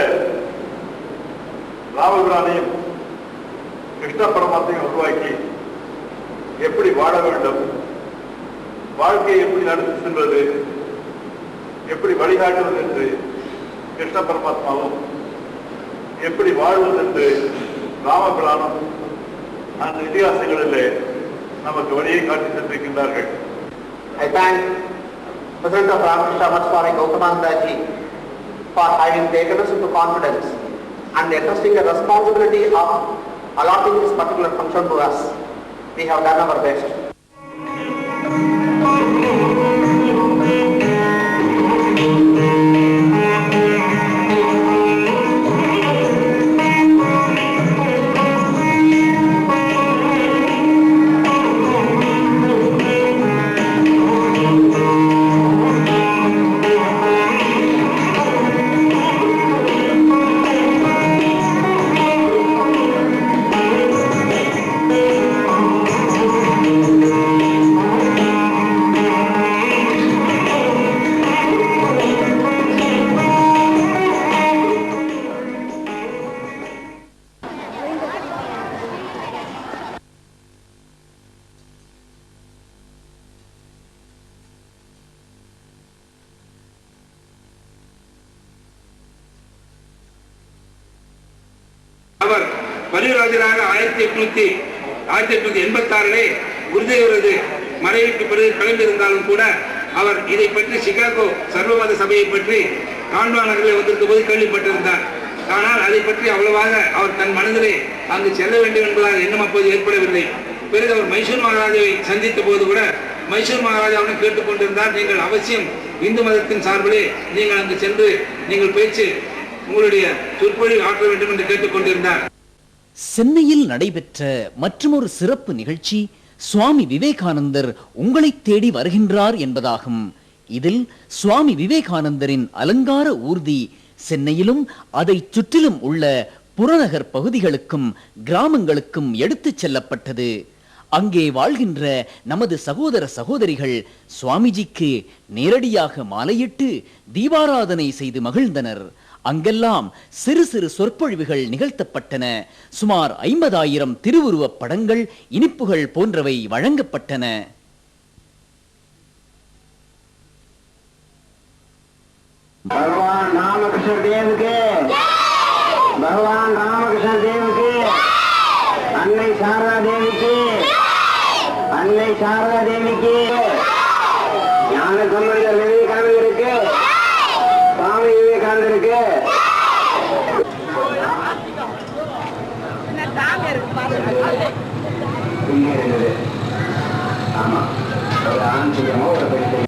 ராமபிரானையும் கிருஷ்ண பரமாத்மையும் உருவாக்கி எப்படி வாழ வேண்டும், வாழ்க்கையை எப்படி நடத்தி செல்வது, எப்படி வழிகாட்டுவது என்று கிருஷ்ண பரமாத்மாவும் எப்படி வாழ்வது என்று ராமபிரானும் அந்த இதிகாசங்களிலே நமக்கு வழியை காட்டி சென்றிருக்கின்றார்கள். I thank President of Ramakrishna Math Swami Gautamananda Ji for having taken us into confidence and entrusting the responsibility of allotting this particular function to us. We have done our best. அவர் பலிராஜராக 1886 குருதேவரது மறைவுக்கு பிறகு கிளம்பியிருந்தாலும் கூட அவர் இதை பற்றி சிகாகோ சர்வமத சபையை பற்றி கான்வா நகரில் வந்திருக்கும் போது கேள்விப்பட்டிருந்தார். ஆனால் அதை பற்றி அவ்வளவாக அவர் தன் மனதிலே அங்கு செல்ல வேண்டும் என்பதாக எண்ணம் அப்போது ஏற்படவில்லை. பிறகு அவர் மைசூர் மகாராஜாவை சந்தித்த போது கூட மைசூர் மகாராஜாவுடன் கேட்டுக்கொண்டிருந்தார், நீங்கள் அவசியம் இந்து மதத்தின் சார்பிலே நீங்கள் அங்கு சென்று நீங்கள் பேச்சு உங்களுடைய சொற்பொழிவு ஆற்ற வேண்டும் என்று கேட்டுக்கொண்டிருந்தார். சென்னையில் நடைபெற்ற மற்றொரு சிறப்பு நிகழ்ச்சி சுவாமி விவேகானந்தர் உங்களை தேடி வருகின்றார் என்பதாகும். இதில் சுவாமி விவேகானந்தரின் அலங்கார ஊர்தி சென்னையிலும் அதை சுற்றிலும் உள்ள புறநகர் பகுதிகளுக்கும் கிராமங்களுக்கும் எடுத்துச் செல்லப்பட்டது. அங்கே வாழ்கின்ற நமது சகோதர சகோதரிகள் சுவாமிஜிக்கு நேரடியாக மாலையிட்டு தீபாராதனை செய்து மகிழ்ந்தனர். அங்கெல்லாம் சிறு சிறு சொற்பொழிவுகள் நிகழ்த்தப்பட்டன. சுமார் 50,000 திருவுருவப் படங்கள், இனிப்புகள் போன்றவை வழங்கப்பட்டன. भगवान रामकृष्ण देव के भगवान रामकृष्ण देव के அன்னை சாரதா தேவிக்கு, அன்னை சாரதா தேவிக்கு, ஞான சம்பந்தர் விவேகானந்தருக்கு, சுவாமி விவேகானந்தருக்கு. ஆமா, ஒரு ஆண் செய்யணும், ஒரு பெண் செய்யணும்.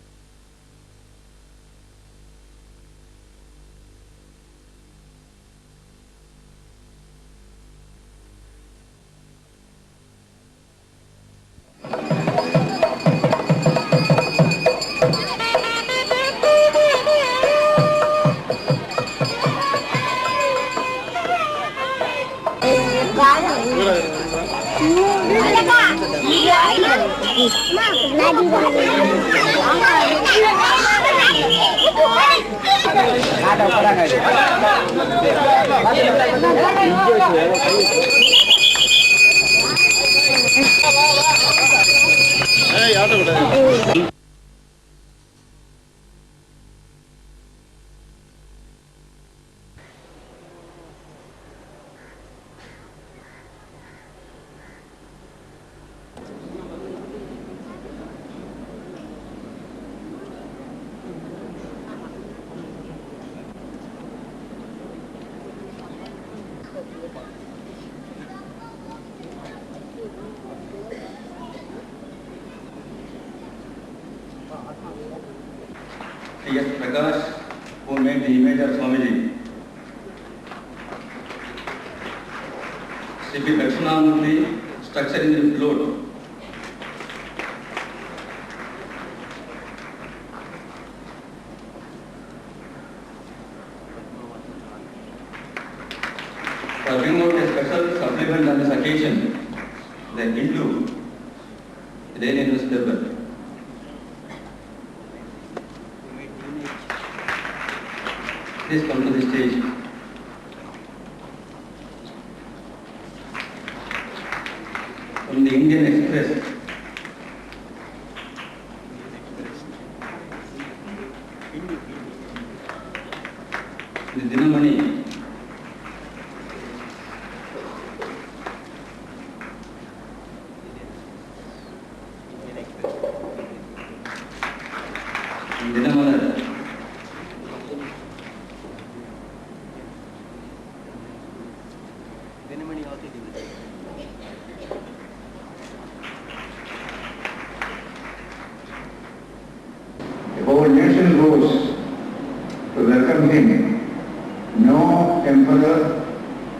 T.S. Prakash, who made the image of Swamiji. C.P. Dakshinamurthy, structuring the float. For bringing out a special supplement on this occasion, the Hindu daily newspaper. Please come to the stage. From the Indian Express. The Dinamani. Dinamana. The whole nation goes to welcome him. No emperor,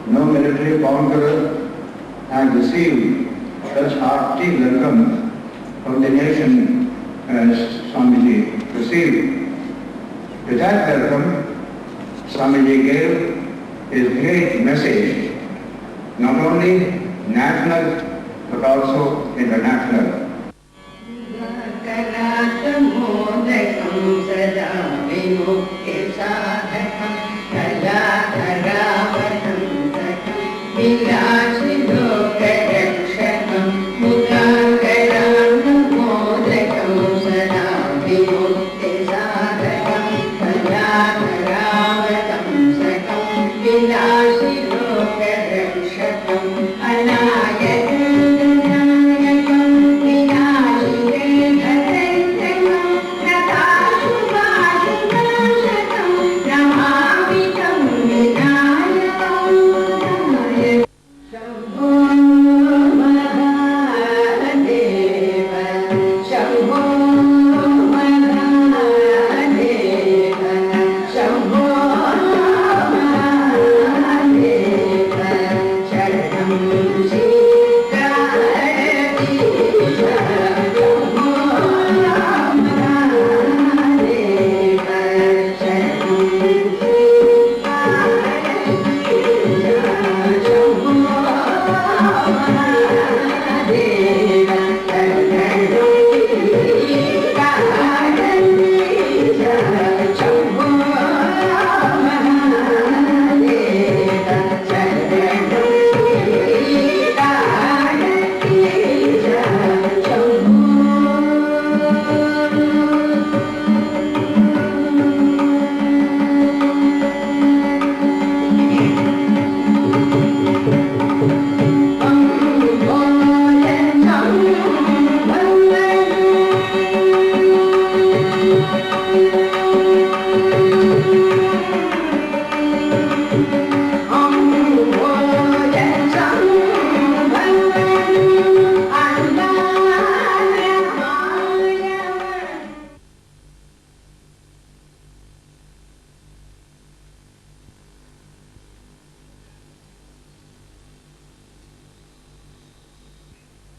no military conqueror has received such hearty welcome from the nation as Swamiji received. To that welcome, Swamiji gave his great message, not only national but also international. Anayakam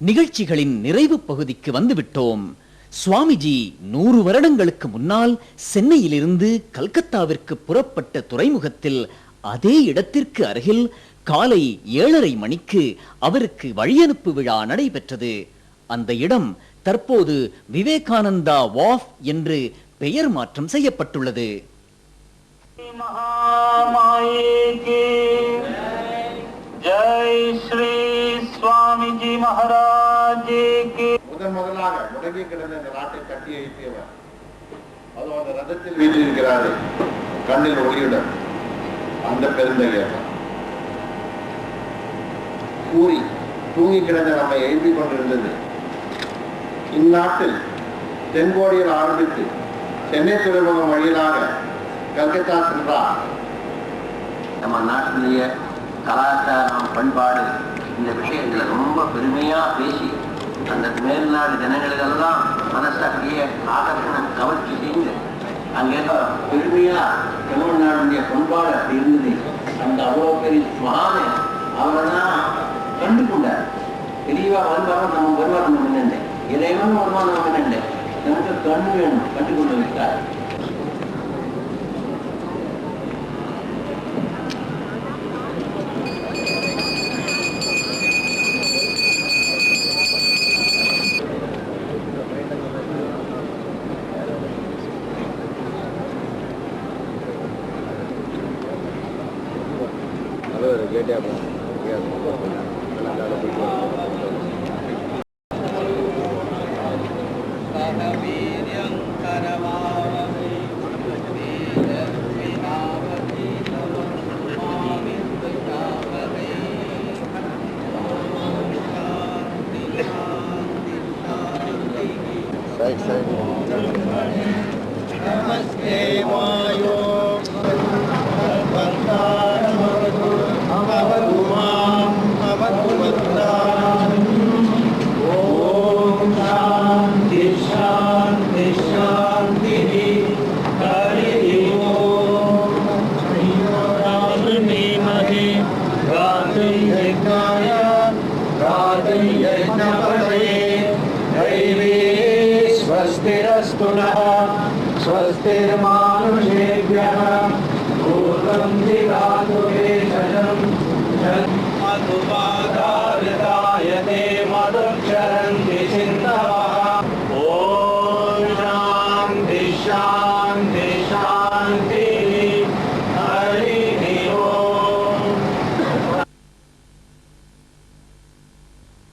நிகழ்ச்சிகளின் நிறைவு பகுதிக்கு வந்துவிட்டோம். சுவாமிஜி 100 வருடங்களுக்கு முன்னால் சென்னையிலிருந்து கல்கத்தாவிற்கு புறப்பட்ட துறைமுகத்தில் அதே இடத்திற்கு அருகில் காலை 7:30 மணிக்கு அவருக்கு வழியனுப்பு விழா நடைபெற்றது. அந்த இடம் தற்போது விவேகானந்தா வாஃப் என்று பெயர் மாற்றம் செய்யப்பட்டுள்ளது. ஜெய் ஸ்ரீ சுவாமிஜி மகாராஜ் கி. முதலாக முடங்கி கிடந்த இந்த நாட்டை கட்டி எழுப்பியவர். அதுவும் அந்த ரதத்தில் வீற்றிருக்கிறாரு, கண்ணில் ஒளியுடன். அந்த பெருந்தகையர் கூறி தூங்கி கிடந்த நம்மை எழுப்பிக் கொண்டிருந்தது. இந்நாட்டில் தென்கோடியில் ஆரம்பித்து சென்னை துறைமுகம் வழியிலாக கல்கத்தா சென்றார். நம்ம நாட்டிலேயே கலாச்சாரம், பண்பாடு, இந்த விஷயங்களை ரொம்ப பெருமையா பேசி அந்த மேல்நாடு ஜனங்களுக்கெல்லாம் மனசாட்சியை ஆகர்ஷணம் கவர்ச்சி செய்து அங்கெல்லாம் பெருமையா தமிழ்நாடுடைய பண்பாடு அப்படி இருந்தது. அந்த அவ்வளோ பெரிய மகான அவரெல்லாம் கண்டு கொண்டார். தெளிவா வருமானம் நம்ம வருமானம் என்னென்ன இறைவன் வருமானம் என்னென்ன நமக்கு கண்ணு வேணும் கண்டு கொண்டு வைத்தார்.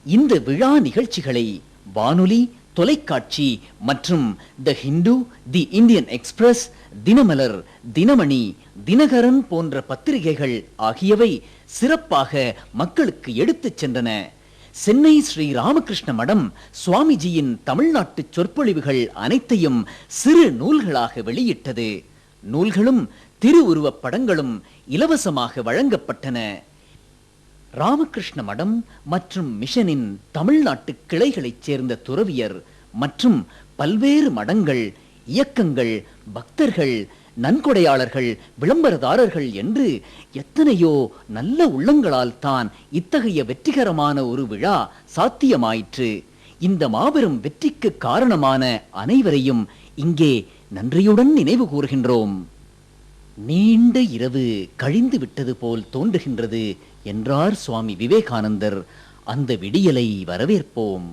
இந்த விழா நிகழ்ச்சிகளை வானொலி, தொலைக்காட்சி மற்றும் the Hindu, the Indian Express, Dinamalar, Dinamani, Dinakaran போன்ற பத்திரிகைகள் ஆகியவை சிறப்பாக மக்களுக்கு எடுத்துச் சென்றன. சென்னை ஸ்ரீ ராமகிருஷ்ண மடம் சுவாமிஜியின் தமிழ்நாட்டு சொற்பொழிவுகள் அனைத்தையும் சிறு நூல்களாக வெளியிட்டது. நூல்களும் திருவுருவப் படங்களும் இலவசமாக வழங்கப்பட்டன. ராமகிருஷ்ண மடம் மற்றும் மிஷனின் தமிழ்நாட்டு கிளைகளைச் சேர்ந்த துறவியர் மற்றும் பல்வேறு மடங்கள், இயக்கங்கள், பக்தர்கள், நன்கொடையாளர்கள், விளம்பரதாரர்கள் என்று எத்தனையோ நல்ல உள்ளங்களால் தான் இத்தகைய வெற்றிகரமான ஒரு விழா சாத்தியமாயிற்று. இந்த மாபெரும் வெற்றிக்கு காரணமான அனைவரையும் இங்கே நன்றியுடன் நினைவு கூறுகின்றோம். நீண்ட இரவு கழிந்து விட்டது போல் தோன்றுகின்றது என்றார் சுவாமி விவேகானந்தர். அந்த விடியலை வரவேற்போம்.